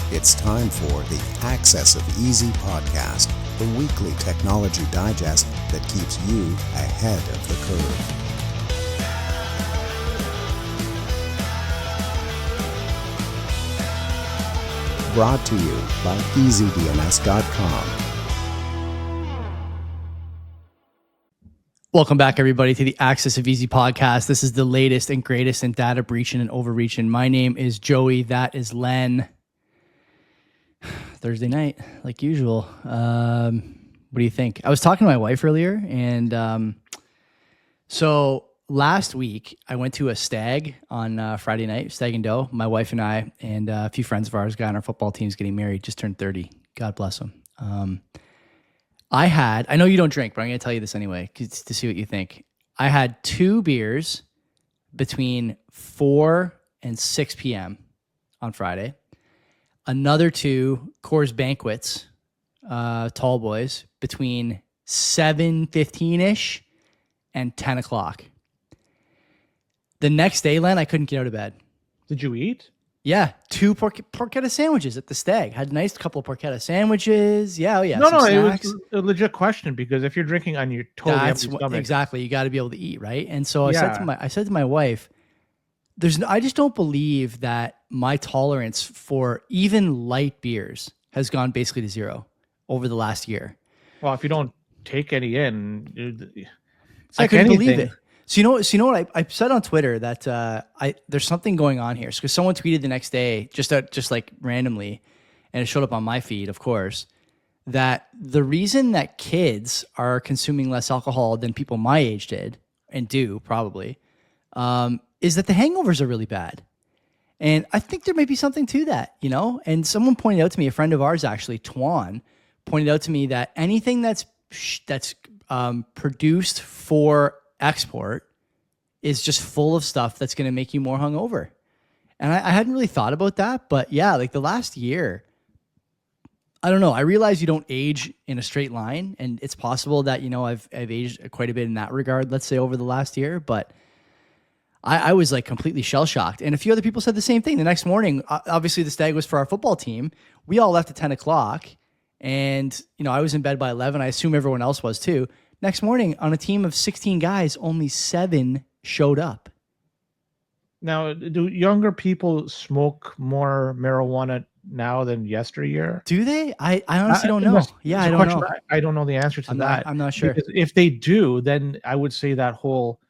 It's time for the Access of Easy podcast, the weekly technology digest that keeps you ahead of the curve. Brought to you by EasyDNS.com. Welcome back, everybody, to the Access of Easy podcast. This is the latest and greatest in data breaching and overreaching. My name is Joey. That is Len. Thursday night, like usual. What do you think? I was talking to my wife earlier, and so last week I went to a stag on Friday night, Stag and Doe. My wife and I, and a few friends of ours, guy on our football team is getting married, just turned 30. God bless him. I know you don't drink, but I'm going to tell you this anyway to see what you think. I had 2 beers between 4 and 6 p.m. on Friday. Another 2 Coors Banquets, tall boys, between 7:15-ish and 10 o'clock. The next day, Len, I couldn't get out of bed. Did you eat? Yeah, 2 porchetta sandwiches at the stag. Had a nice couple of porchetta sandwiches. Yeah, it was a legit question, because if you're drinking on your totally empty stomach, exactly, you got to be able to eat, right? And so I said to my wife, I just don't believe that my tolerance for even light beers has gone basically to zero over the last year. Well, if you don't take any in, it's I like couldn't anything. believe it. So you know what I said on Twitter that there's something going on here. Because someone tweeted the next day, just like randomly, and it showed up on my feed, of course, that the reason that kids are consuming less alcohol than people my age did and do probably is that the hangovers are really bad. And I think there may be something to that, you know? And someone pointed out to me, a friend of ours actually, Tuan, pointed out to me that anything that's produced for export is just full of stuff that's going to make you more hungover. And I hadn't really thought about that, but yeah, like the last year, I don't know. I realize you don't age in a straight line, and it's possible that, you know, I've aged quite a bit in that regard, let's say over the last year, but I was like completely shell-shocked. And a few other people said the same thing. The next morning, obviously the stag was for our football team. We all left at 10 o'clock, and, you know, I was in bed by 11. I assume everyone else was too. Next morning, on a team of 16 guys, only 7 showed up. Now, do younger people smoke more marijuana now than yesteryear? Do they? I honestly don't know. Yeah, I don't know. I don't know the answer to that. I'm not sure. Because if they do, then I would say that whole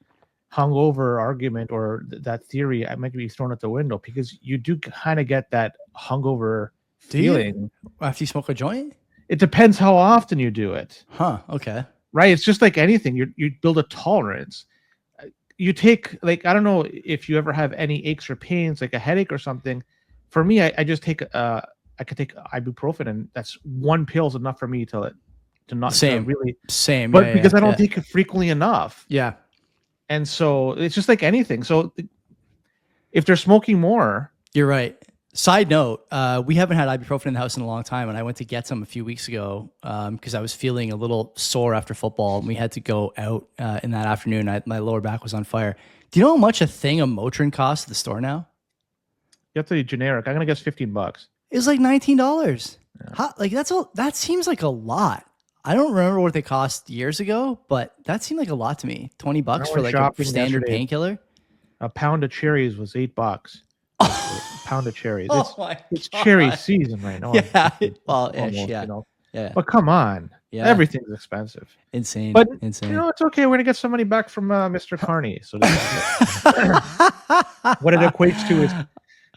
hungover argument or that theory might be thrown out the window, because you do kind of get that hungover feeling. After you smoke a joint? It depends how often you do it. Huh, okay. Right? It's just like anything. You build a tolerance. You take, like, I don't know if you ever have any aches or pains, like a headache or something. For me, I just take I could take ibuprofen, and that's 1 pill is enough for me to not same to really same. But because I don't take it frequently enough. Yeah. And so it's just like anything. So if they're smoking more, you're right. Side note, we haven't had ibuprofen in the house in a long time, and I went to get some a few weeks ago because I was feeling a little sore after football, and we had to go out in that afternoon. My lower back was on fire. Do you know how much a thing of Motrin costs at the store now? You have to be generic. I'm gonna guess $15. It was like $19. Yeah. That seems like a lot. I don't remember what they cost years ago, but that seemed like a lot to me. $20 for like a standard painkiller. A pound of cherries was $8. A pound of cherries. It's God. Cherry season right now. Yeah, well, ish, almost, yeah. You know? Yeah. But come on, everything's expensive. Insane. But insane. You know, it's okay. We're gonna get some money back from Mr. Carney. So what it equates to is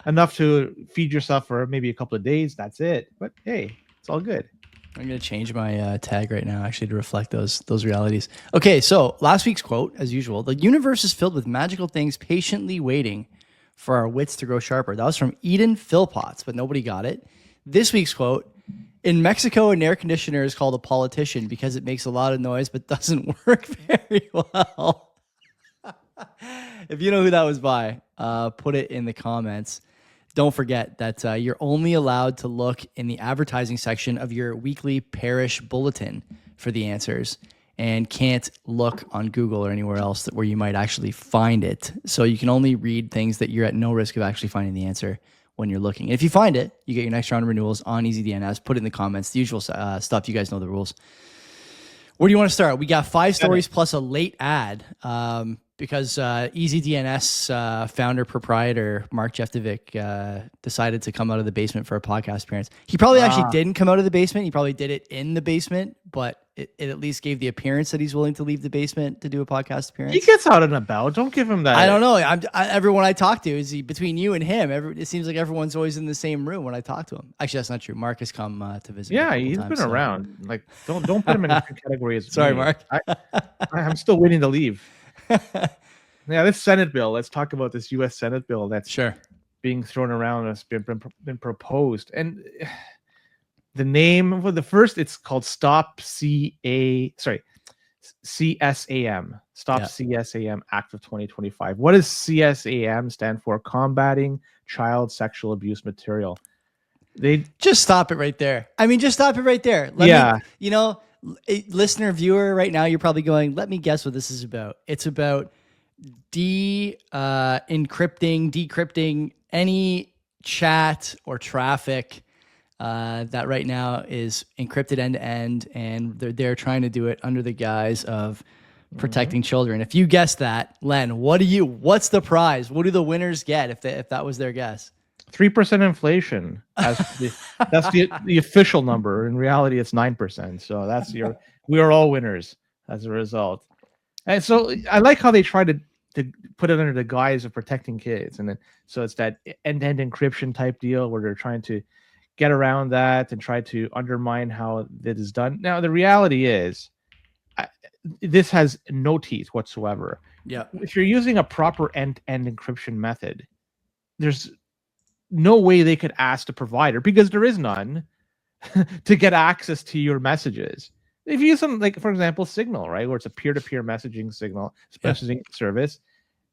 enough to feed yourself for maybe a couple of days. That's it. But hey, it's all good. I'm going to change my tag right now, actually, to reflect those realities. Okay, so last week's quote, as usual: "The universe is filled with magical things patiently waiting for our wits to grow sharper." That was from Eden Philpotts, but nobody got it. This week's quote: "In Mexico, an air conditioner is called a politician because it makes a lot of noise but doesn't work very well." If you know who that was by, put it in the comments. Don't forget that you're only allowed to look in the advertising section of your weekly parish bulletin for the answers, and can't look on Google or anywhere else where you might actually find it. So you can only read things that you're at no risk of actually finding the answer when you're looking. And if you find it, you get your next round of renewals on EasyDNS. Put it in the comments. The usual stuff. You guys know the rules. Where do you want to start? We got 5 stories plus a late ad because EasyDNS founder proprietor Mark Jeftovic decided to come out of the basement for a podcast appearance. He probably actually didn't come out of the basement. He probably did it in the basement, but it at least gave the appearance that he's willing to leave the basement to do a podcast appearance. He gets out and about. Don't give him that. I don't know. Everyone I talk to is between you and him. It seems like everyone's always in the same room when I talk to him. Actually, that's not true. Mark has come to visit. Yeah, he's been around. Like, don't put him in the same category as Sorry, me. Mark. I'm still waiting to leave. Yeah, this Senate bill. Let's talk about this U.S. Senate bill that's being thrown around. That's been proposed, and the name for the first, it's called CSAM. CSAM Act of 2025. What does CSAM stand for? Combating Child Sexual Abuse Material. They just stop it right there. I mean, just stop it right there. Listener, viewer, right now, you're probably going, let me guess what this is about. It's about decrypting any chat or traffic that right now is encrypted end to end, and they're trying to do it under the guise of protecting children. If you guessed that, Len, what's the prize? What do the winners get if that was their guess? 3% inflation. That's the official number. In reality, it's 9%. So we are all winners as a result. And so I like how they try to put it under the guise of protecting kids, and then so it's that end-to-end encryption type deal where they're trying to get around that and try to undermine how that is done. Now, the reality is, this has no teeth whatsoever. Yeah. If you're using a proper end-to-end encryption method, there's no way they could ask the provider, because there is none, to get access to your messages. If you use something like, for example, Signal, right, where it's a peer-to-peer messaging messaging service,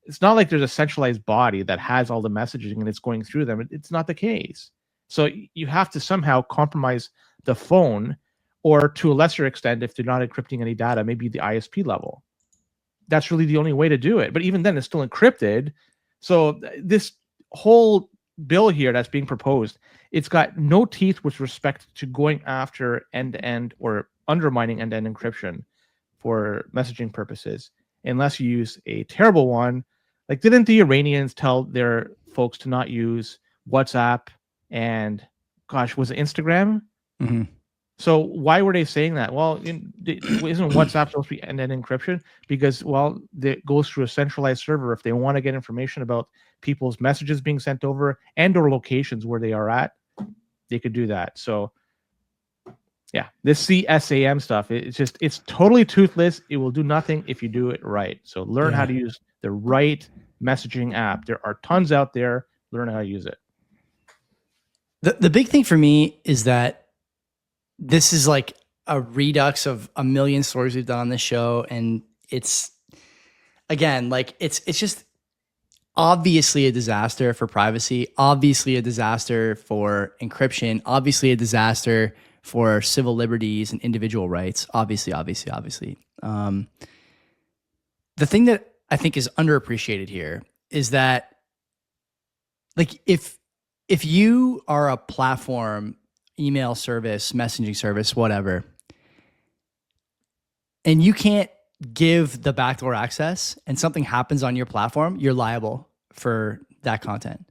it's not like there's a centralized body that has all the messaging and it's going through them. It's not the case. So you have to somehow compromise the phone, or to a lesser extent, if they're not encrypting any data, maybe the ISP level. That's really the only way to do it. But even then, it's still encrypted. So this whole bill here that's being proposed, it's got no teeth with respect to going after end-to-end or undermining end-to-end encryption for messaging purposes, unless you use a terrible one. Like, didn't the Iranians tell their folks to not use WhatsApp and, was it Instagram? Mm-hmm. So why were they saying that? Well, isn't WhatsApp supposed to be end-to-end encryption? Because, it goes through a centralized server. If they want to get information about people's messages being sent over and or locations where they are at, they could do that. So yeah, this CSAM stuff, it's totally toothless. It will do nothing if you do it right. So learn how to use the right messaging app. There are tons out there. Learn how to use it. The big thing for me is that this is like a redux of a million stories we've done on this show. And it's, again, like it's just obviously a disaster for privacy, obviously a disaster for encryption, obviously a disaster for civil liberties and individual rights. Obviously. The thing that I think is underappreciated here is that, like, if you are a platform, email service, messaging service, whatever, and you can't give the backdoor access and something happens on your platform, you're liable for that content.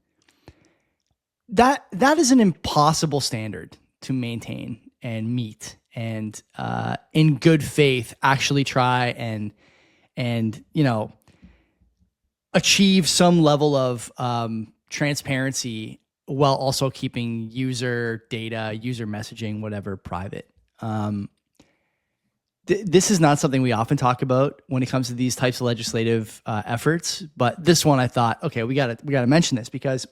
That is an impossible standard to maintain and meet, and in good faith actually try and achieve some level of transparency while also keeping user data, user messaging, whatever, private. This is not something we often talk about when it comes to these types of legislative efforts, but this one I thought, okay, we got to mention this, because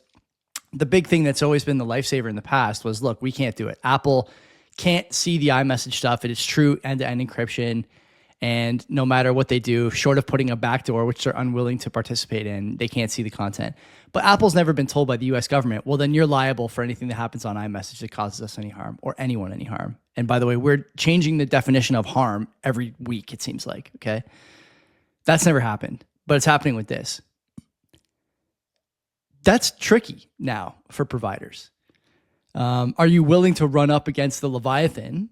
the big thing that's always been the lifesaver in the past was, look, we can't do it. Apple can't see the iMessage stuff. It is true end-to-end encryption, and no matter what they do, short of putting a backdoor, which they're unwilling to participate in, they can't see the content. But Apple's never been told by the US government, well, then you're liable for anything that happens on iMessage that causes us any harm, or anyone any harm. And by the way, we're changing the definition of harm every week, it seems like, okay? That's never happened, but it's happening with this. That's tricky now for providers. Are you willing to run up against the Leviathan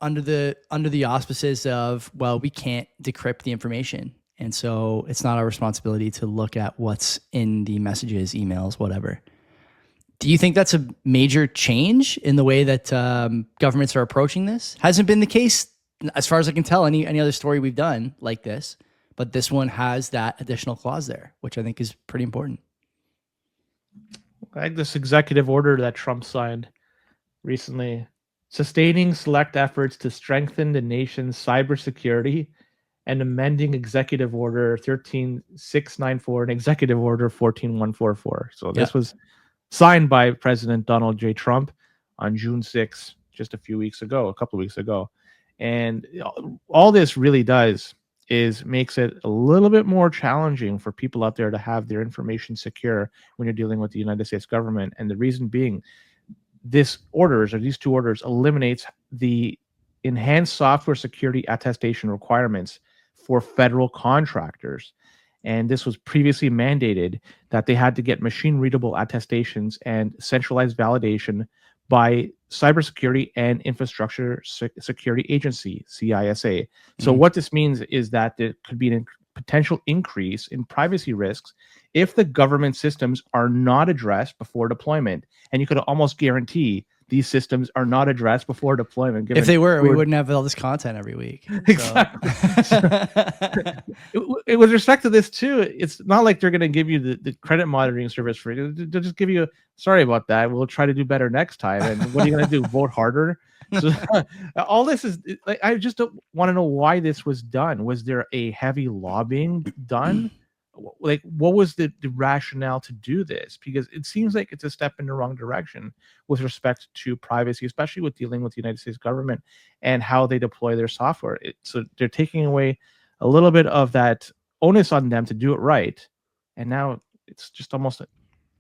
under the auspices of, well, we can't decrypt the information, and so it's not our responsibility to look at what's in the messages, emails, whatever. Do you think that's a major change in the way that governments are approaching this? Hasn't been the case, as far as I can tell, any other story we've done like this, but this one has that additional clause there, which I think is pretty important. Like this executive order that Trump signed recently, sustaining select efforts to strengthen the nation's cybersecurity and amending Executive Order 13694 and Executive Order 14144. So this was signed by President Donald J. Trump on June 6th, just a couple of weeks ago. And all this really does is makes it a little bit more challenging for people out there to have their information secure when you're dealing with the United States government. And the reason being, these two orders eliminates the enhanced software security attestation requirements for federal contractors. And this was previously mandated that they had to get machine readable attestations and centralized validation by Cybersecurity and Infrastructure Security Agency, CISA. So what this means is that there could be a potential increase in privacy risks if the government systems are not addressed before deployment. And you could almost guarantee these systems are not addressed before deployment. If they were, we wouldn't have all this content every week. Exactly. With respect to this too, it's not like they're going to give you the credit monitoring service for it. They'll just give you, sorry about that, we'll try to do better next time. And what are you going to do? Vote harder? So all this is, I just don't want to know why this was done. Was there a heavy lobbying done? Like, what was the rationale to do this? Because it seems like it's a step in the wrong direction with respect to privacy, especially with dealing with the United States government and how they deploy their software. So they're taking away a little bit of that onus on them to do it right. And now it's just almost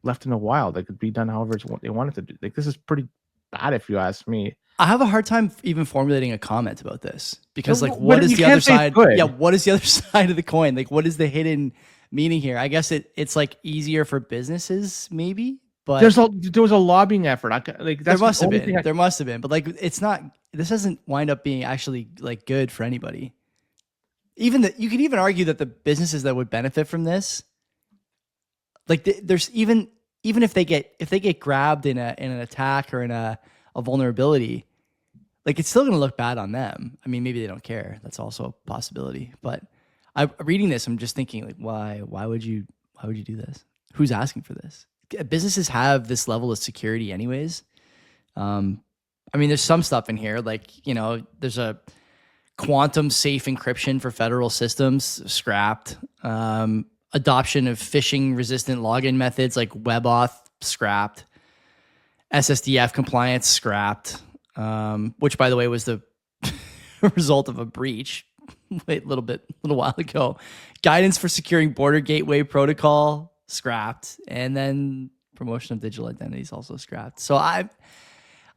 left in the wild. It could be done however they want it to do. Like, this is pretty bad, if you ask me. I have a hard time even formulating a comment about this because, like, what is the other side? Yeah, what is the other side of the coin? Like, what is the hidden meaning here? I guess it's like easier for businesses, maybe. But there was a lobbying effort. Like, that's there must have been, but like, it's not. This doesn't wind up being actually like good for anybody. Even that, you could even argue that the businesses that would benefit from this, like, there's even if they get grabbed in an attack or in a vulnerability, like, it's still going to look bad on them. I mean, maybe they don't care. That's also a possibility. But I'm reading this, I'm just thinking, like, why would you do this? Who's asking for this? Businesses have this level of security anyways. I mean, there's some stuff in here, like, there's a quantum safe encryption for federal systems, scrapped. Adoption of phishing resistant login methods like WebAuth, scrapped. SSDF compliance, scrapped, which, by the way, was the result of a breach a little while ago. Guidance for securing border gateway protocol, scrapped, and then promotion of digital identities also scrapped. So I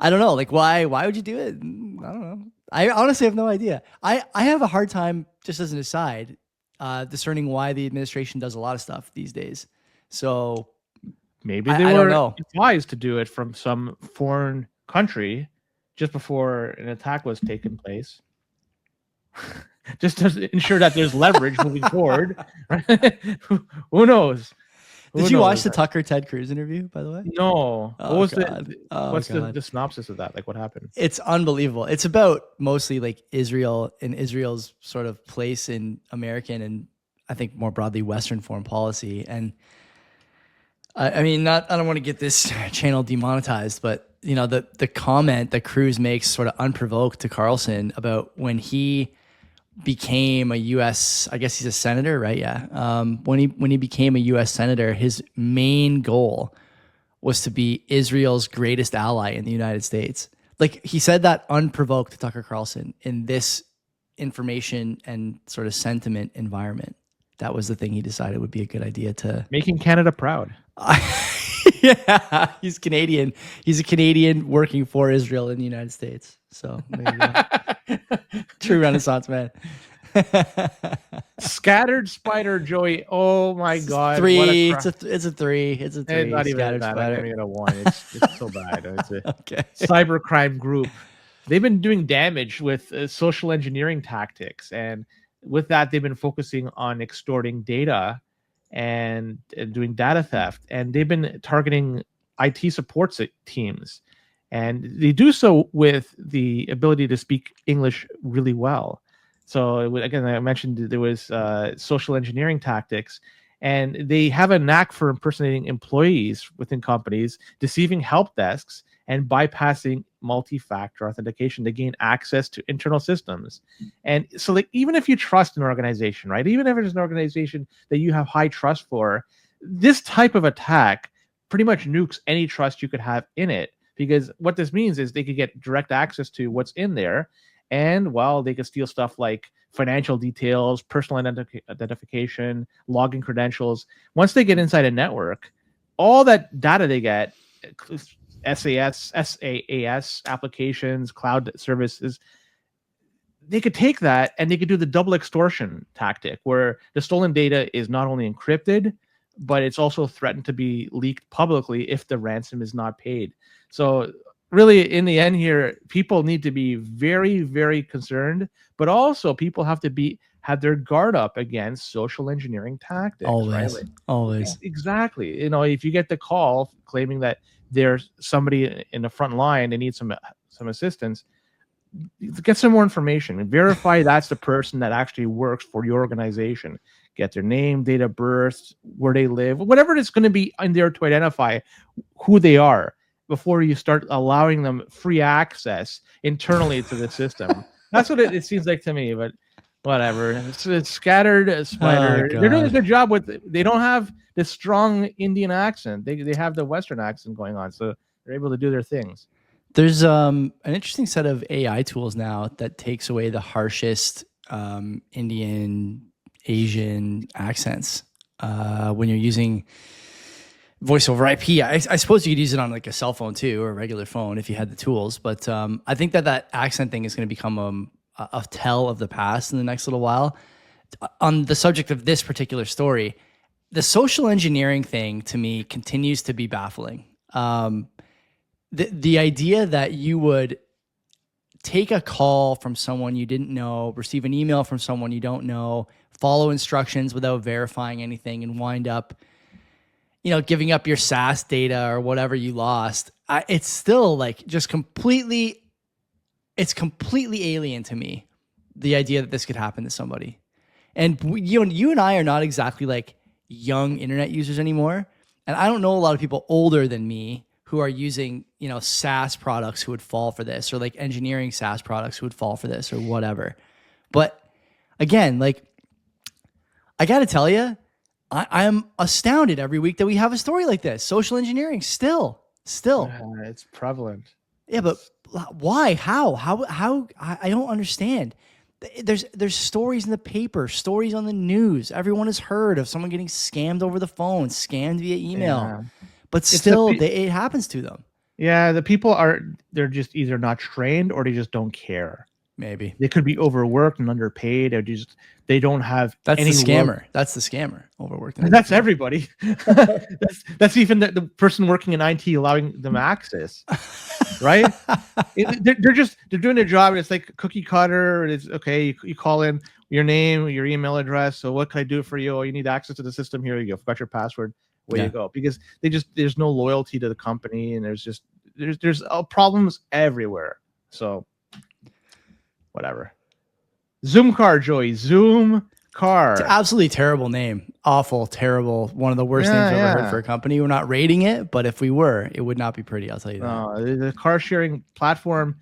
don't know, like, why would you do it? I don't know. I honestly have no idea. I have a hard time, just as an aside, discerning why the administration does a lot of stuff these days. So maybe they were advised to do it from some foreign country just before an attack was taking place. Just to ensure that there's leverage moving forward. Who knows? Did you watch the Tucker Ted Cruz interview, by the way? No. What's the synopsis of that? Like, what happened? It's unbelievable. It's about mostly like Israel and Israel's sort of place in American and, I think, more broadly Western foreign policy. And I mean, I don't want to get this channel demonetized, but the comment that Cruz makes sort of unprovoked to Carlson about when he became a U.S., I guess he's a senator, right? Yeah. When he became a U.S. senator, his main goal was to be Israel's greatest ally in the United States. Like, he said that unprovoked to Tucker Carlson in this information and sort of sentiment environment. That was the thing he decided would be a good idea to... Making Canada proud. Yeah, he's Canadian. He's a Canadian working for Israel in the United States. So there you go. True Renaissance man. Scattered spider, Joey. Oh my God. Three. It's a three. It's a three. Not even Scattered that. spider. I'm giving it a 1. It's so bad. It's a Okay. cybercrime group. They've been doing damage with social engineering tactics, and with that, they've been focusing on extorting data and doing data theft. And they've been targeting IT support teams, and they do so with the ability to speak English really well. So again, I mentioned there was social engineering tactics, and they have a knack for impersonating employees within companies, deceiving help desks, and bypassing multi-factor authentication to gain access to internal systems. And so, like, even if you trust an organization, right? Even if it's an organization that you have high trust for, this type of attack pretty much nukes any trust you could have in it. Because what this means is they could get direct access to what's in there. And well, they could steal stuff like financial details, personal identification, login credentials. Once they get inside a network, all that data they get, SaaS applications, cloud services, they could take that and they could do the double extortion tactic where the stolen data is not only encrypted, but it's also threatened to be leaked publicly if the ransom is not paid. So really, in the end here, people need to be very, very concerned, but also people have to have their guard up against social engineering tactics. Always, right? always. Exactly. If you get the call claiming that there's somebody in the front line, they need some assistance, get some more information and verify that's the person that actually works for your organization. Get their name, date of birth, where they live, whatever it's going to be in there to identify who they are before you start allowing them free access internally to the system. That's what it seems like to me, but whatever. It's scattered spider. They're doing a good job they don't have this strong Indian accent. They have the Western accent going on, so they're able to do their things. There's an interesting set of AI tools now that takes away the harshest Indian, Asian accents when you're using voice over IP. I suppose you could use it on like a cell phone too, or a regular phone if you had the tools. But I think that accent thing is going to become a tell of the past in the next little while. On the subject of this particular story, the social engineering thing to me continues to be baffling. The idea that you would take a call from someone you didn't know, receive an email from someone you don't know, follow instructions without verifying anything, and wind up, giving up your SaaS data or whatever you lost. It's still like just completely alien to me, the idea that this could happen to somebody. And you and I are not exactly like young internet users anymore. And I don't know a lot of people older than me who are using, SaaS products who would fall for this, or like engineering SaaS products who would fall for this, or whatever. But again, like, I got to tell you, I'm astounded every week that we have a story like this. Social engineering still. It's prevalent. Yeah, but why? How? I don't understand. There's stories in the paper, stories on the news. Everyone has heard of someone getting scammed over the phone, scammed via email. Yeah. But still, it happens to them. Yeah, the people they're just either not trained or they just don't care. Maybe they could be overworked and underpaid, or they don't have. That's any the scammer. work. That's the scammer. Overworked. And that's everybody. that's even the person working in IT allowing them access, right? They're doing their job. And it's like cookie cutter. It's okay. You call in your name, your email address. So what can I do for you? Oh, you need access to the system. Here you go. Forgot your password. Where you go, because there's no loyalty to the company, and there's problems everywhere. So whatever. Zoomcar, Joey. Zoomcar. It's an absolutely terrible name. Awful, terrible. One of the worst names I've ever heard for a company. We're not rating it, but if we were, it would not be pretty. I'll tell you that. The car sharing platform,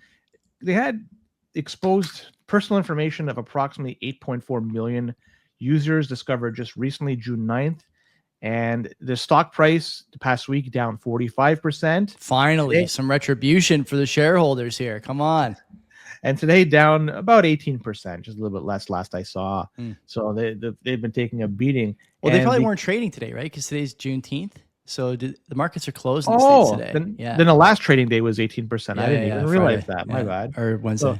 they had exposed personal information of approximately 8.4 million users discovered just recently, June 9th. And the stock price the past week down 45%. Finally, some retribution for the shareholders here. Come on. And today down about 18%, just a little bit less last I saw. So they've been taking a beating. Well, they probably weren't trading today, right? Because today's Juneteenth. So the markets are closed in the States today. Then the last trading day was 18%. I didn't even realize that. My bad. Or Wednesday.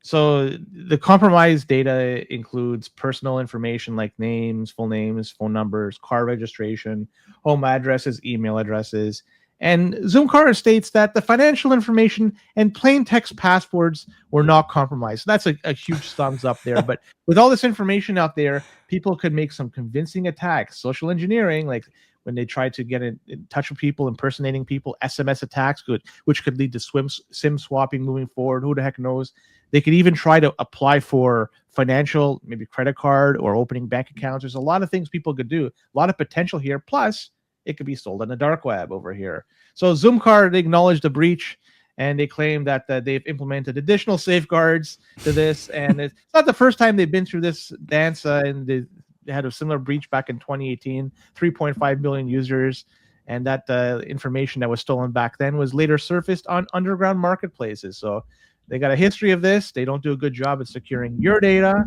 So the compromised data includes personal information like names, full names, phone numbers, car registration, home addresses, email addresses. And Zoomcar states that the financial information and plain text passwords were not compromised. So that's a huge thumbs up there. But with all this information out there, people could make some convincing attacks, social engineering, like when they try to get in touch with people, impersonating people, SMS attacks, which could lead to SIM swapping moving forward. Who the heck knows? They could even try to apply for financial, maybe credit card or opening bank accounts. There's a lot of things people could do, a lot of potential here. Plus, it could be sold on the dark web over here. So Zoomcar, they acknowledged the breach, and they claim that they've implemented additional safeguards to this. And it's not the first time they've been through this dance, and they had a similar breach back in 2018, 3.5 million users. And that information that was stolen back then was later surfaced on underground marketplaces. So they got a history of this. They don't do a good job at securing your data.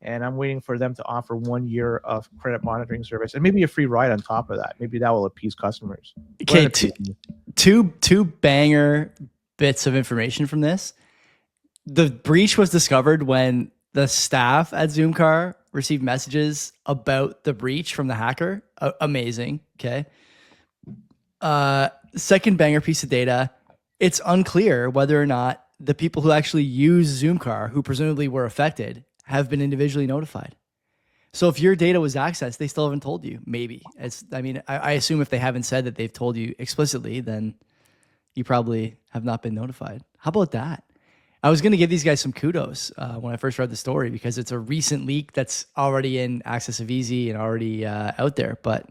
And I'm waiting for them to offer 1 year of credit monitoring service and maybe a free ride on top of that. Maybe that will appease customers. Okay, two banger bits of information from this. The breach was discovered when the staff at Zoomcar received messages about the breach from the hacker. Amazing. Okay. Second banger piece of data. It's unclear whether or not the people who actually use Zoomcar, who presumably were affected, have been individually notified. So if your data was accessed, they still haven't told you. Maybe. I assume if they haven't said that they've told you explicitly, then you probably have not been notified. How about that? I was going to give these guys some kudos when I first read the story, because it's a recent leak that's already in Access of Easy and already out there. But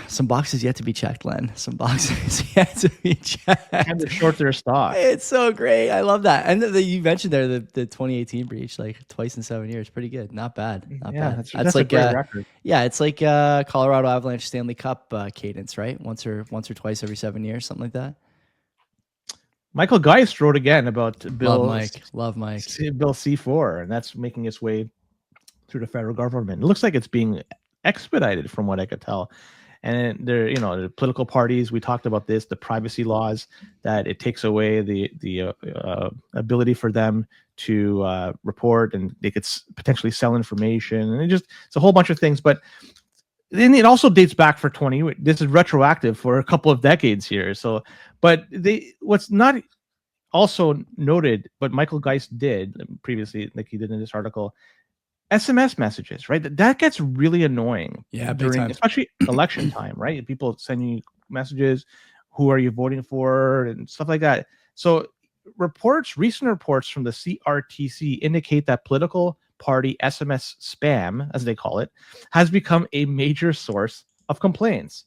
some boxes yet to be checked, Len. Some boxes yet to be checked. And to short their stock. It's so great. I love that. And you mentioned there the 2018 breach, like twice in 7 years. Pretty good. Not bad. Not bad. That's like a great record. Yeah, it's like Colorado Avalanche Stanley Cup cadence, right? Once or twice every 7 years, something like that. Michael Geist wrote again about Bill. Love Mike. Bill C4, and that's making its way through the federal government. It looks like it's being expedited, from what I could tell. And the political parties, we talked about this, the privacy laws, that it takes away the ability for them to report, and they could potentially sell information, and it's a whole bunch of things. But then it also dates back for 20. This is retroactive for a couple of decades here. So, but what's not also noted, but Michael Geist did previously, like he did in this article, SMS messages, right? That gets really annoying. Yeah, during especially election time, right? People sending you messages, who are you voting for, and stuff like that. So recent reports from the CRTC indicate that political party SMS spam, as they call it, has become a major source of complaints.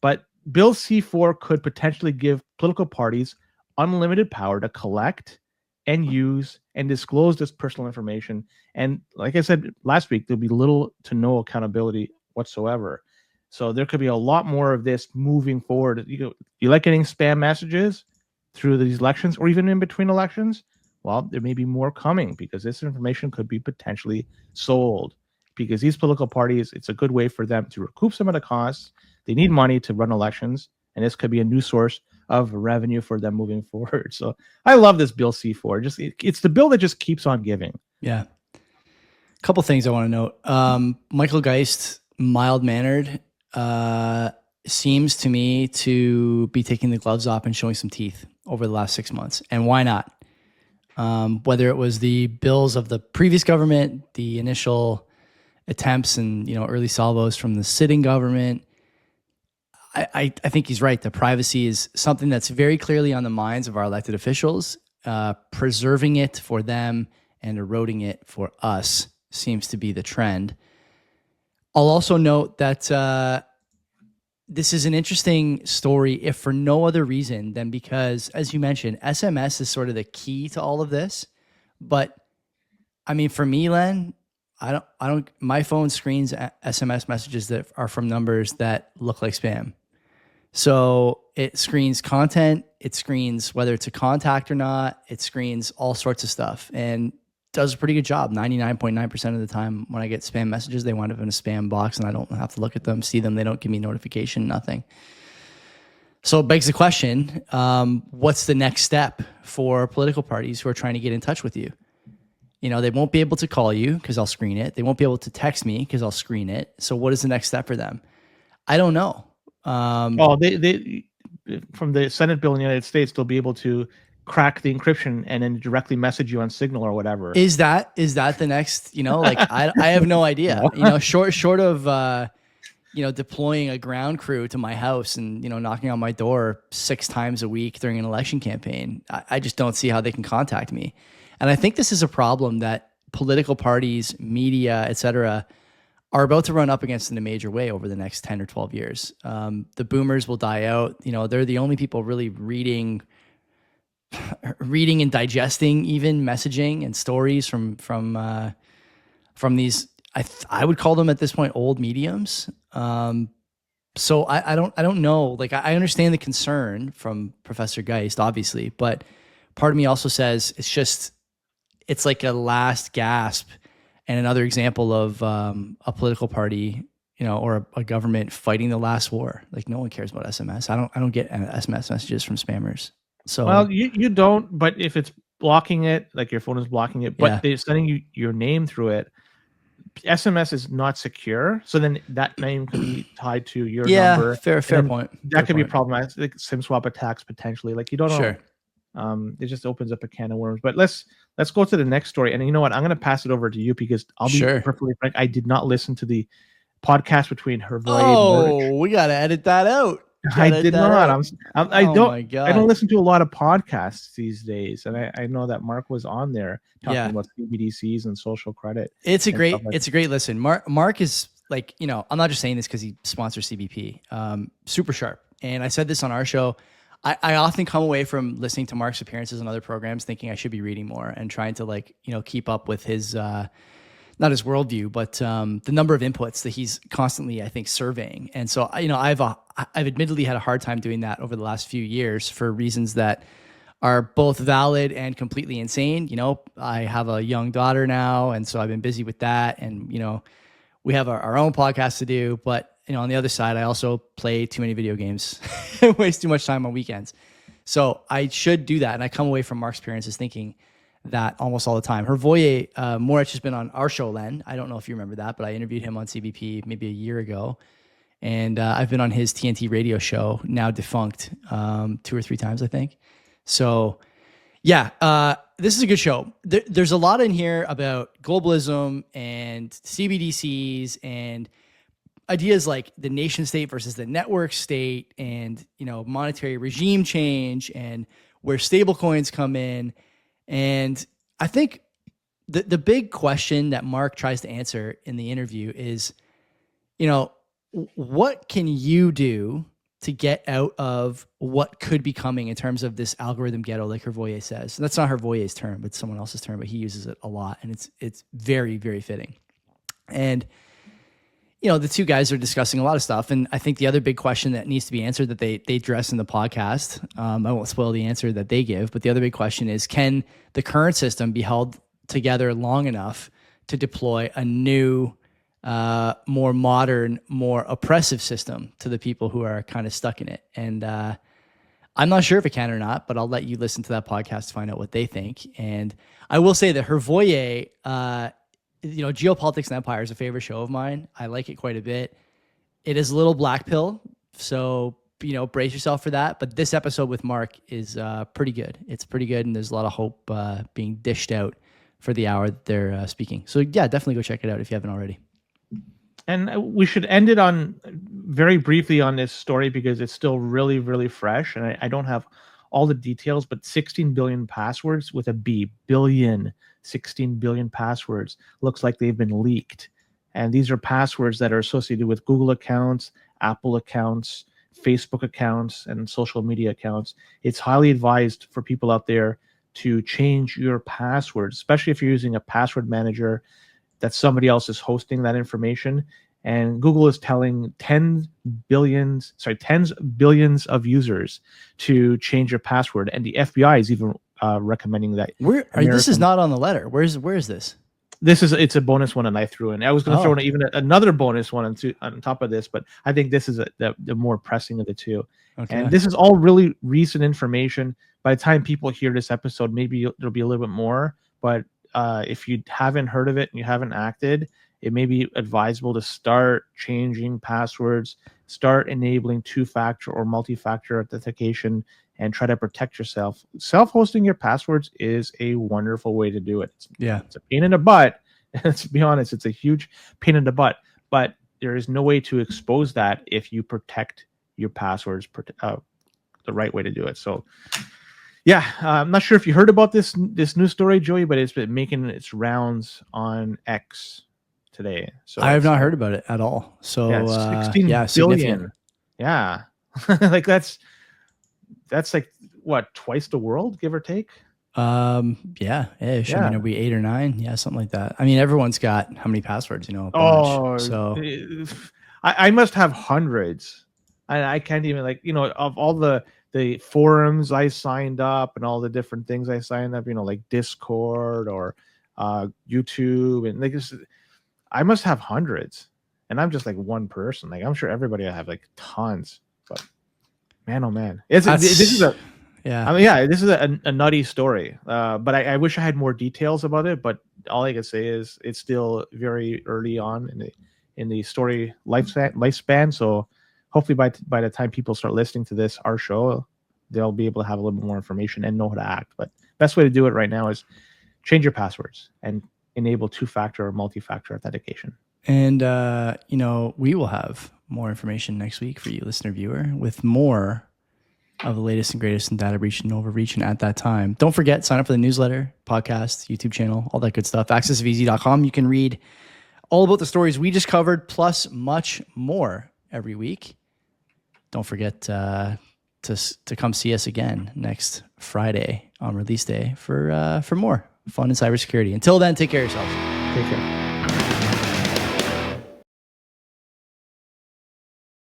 But Bill C4 could potentially give political parties unlimited power to collect and use and disclose this personal information. And like I said last week, there'll be little to no accountability whatsoever. So there could be a lot more of this moving forward. You like getting spam messages through these elections or even in between elections? Well, there may be more coming, because this information could be potentially sold, because these political parties, it's a good way for them to recoup some of the costs. They need money to run elections, and this could be a new source of revenue for them moving forward. So I love this Bill C4. It's the bill that just keeps on giving. Yeah. A couple things I want to note. Michael Geist, mild-mannered, seems to me to be taking the gloves off and showing some teeth over the last 6 months. And why not? Whether it was the bills of the previous government, the initial attempts and early salvos from the sitting government, I think he's right. The privacy is something that's very clearly on the minds of our elected officials. Preserving it for them and eroding it for us seems to be the trend. I'll also note that this is an interesting story, if for no other reason than because, as you mentioned, SMS is sort of the key to all of this. But I mean, for me, Len, I don't. My phone screens SMS messages that are from numbers that look like spam. So it screens content, it screens whether it's a contact or not, it screens all sorts of stuff, and does a pretty good job. 99.9% of the time when I get spam messages, they wind up in a spam box and I don't have to look at them, see them. They don't give me notification, nothing. So it begs the question, what's the next step for political parties who are trying to get in touch with you? You know, they won't be able to call you because I'll screen it. They won't be able to text me because I'll screen it. So what is the next step for them? I don't know. They from the Senate bill in the United States, they'll be able to crack the encryption and then directly message you on Signal or whatever. Is that the next, you know, like I have no idea, No. you know, short of, you know, deploying a ground crew to my house and, you know, knocking on my door 6 times a week during an election campaign. I just don't see how they can contact me. And I think this is a problem that political parties, media, et cetera, are about to run up against in a major way over the next 10 or 12 years. The boomers will die out. You know, they're the only people really reading and digesting even messaging and stories from these, I would call them at this point old mediums. So I don't know. Like I understand the concern from Professor Geist, obviously, but part of me also says it's like a last gasp and another example of a political party, you know, or a government fighting the last war. Like no one cares about SMS. I don't get SMS messages from spammers. So well, you don't, but if it's blocking it, like your phone is blocking it, but they're sending you your name through it. SMS is not secure, so then that name could be tied to your number. Fair point. That could be problematic. Like SIM swap attacks potentially. Like you don't know. Sure. It just opens up a can of worms. But let's go to the next story. And you know what? I'm going to pass it over to you because I'll be perfectly frank. I did not listen to the podcast between Hrvoje Moric. Oh, we got to edit that out. I did not. I don't listen to a lot of podcasts these days, and I know that Mark was on there talking about CBDCs and social credit. It's a great listen. Mark is like, you know, I'm not just saying this because he sponsors CBP. Super sharp. And I said this on our show. I often come away from listening to Mark's appearances on other programs thinking I should be reading more and trying to, like, you know, keep up with his not his worldview, but the number of inputs that he's constantly, I think, surveying. And so, you know, I've admittedly had a hard time doing that over the last few years for reasons that are both valid and completely insane. You know, I have a young daughter now, and so I've been busy with that. And, you know, we have our own podcast to do, but, you know, on the other side, I also play too many video games and waste too much time on weekends. So I should do that. And I come away from Mark's appearances thinking that almost all the time. Hrvoje Moric has been on our show, Len. I don't know if you remember that, but I interviewed him on CBP maybe a year ago. And I've been on his TNT radio show, now defunct, 2 or 3 times, I think. So, yeah, this is a good show. There's a lot in here about globalism and CBDCs and ideas like the nation state versus the network state and, you know, monetary regime change and where stable coins come in. And I think the big question that Mark tries to answer in the interview is, you know, what can you do to get out of what could be coming in terms of this algorithm ghetto, like Hrvoje says? And that's not Hrvoje's term, but someone else's term, but he uses it a lot, and it's very, very fitting. And, you know, the two guys are discussing a lot of stuff, and I think the other big question that needs to be answered that they address in the podcast, I won't spoil the answer that they give, but the other big question is, can the current system be held together long enough to deploy a new, more modern, more oppressive system to the people who are kind of stuck in it? And I'm not sure if it can or not, but I'll let you listen to that podcast to find out what they think. And I will say that Hrvoje, you know, Geopolitics and Empire is a favorite show of mine. I like it quite a bit. It is a little black pill, so, you know, brace yourself for that. But this episode with Mark is pretty good. It's pretty good, and there's a lot of hope being dished out for the hour that they're speaking. So, yeah, definitely go check it out if you haven't already. And we should end it on very briefly on this story because it's still really, really fresh. And I don't have all the details, but 16 billion passwords with a B, billion, 16 billion passwords looks like they've been leaked. And these are passwords that are associated with Google accounts, Apple accounts, Facebook accounts, and social media accounts. It's highly advised for people out there to change your passwords, especially if you're using a password manager that somebody else is hosting that information. And Google is telling tens billions of users to change your password. And the FBI is even recommending that. This is not on the letter. Where is this? it's a bonus one, and I threw in. I was going to Oh. throw in even another bonus one on top of this, but I think this is the more pressing of the two. Okay. And this is all really recent information. By the time people hear this episode, maybe there'll be a little bit more. But if you haven't heard of it and you haven't acted, it may be advisable to start changing passwords, start enabling two-factor or multi-factor authentication, and try to protect yourself. Self-hosting your passwords is a wonderful way to do it. It's a pain in the butt. Let's be honest, it's a huge pain in the butt. But there is no way to expose that if you protect your passwords the right way to do it. So, yeah, I'm not sure if you heard about this news story, Joey, but it's been making its rounds on X today. So I have not heard about it at all. So yeah, 16 billion. significant. Yeah, like that's like what, twice the world, give or take. Yeah, ish. I mean, are we 8 or 9? Yeah, something like that. I mean, everyone's got how many passwords? A bunch. So I must have hundreds. I can't even, like, of all the forums I signed up and all the different things I signed up, like Discord or YouTube, and like I must have hundreds, and I'm just like one person. Like, I'm sure everybody will have like tons, but man, oh man, this is a nutty story. But I wish I had more details about it. But all I can say is it's still very early on in the story lifespan. So hopefully by the time people start listening to our show, they'll be able to have a little bit more information and know how to act. But best way to do it right now is change your passwords and enable two-factor or multi-factor authentication. And we will have more information next week for you, listener viewer, with more of the latest and greatest in data breach and overreach. And at that time, don't forget, sign up for the newsletter, podcast, YouTube channel, all that good stuff. accessofeasy.com. You can read all about the stories we just covered, plus much more every week. Don't forget to come see us again next Friday on release day for more fun in cybersecurity. Until then, take care of yourselves. Take care.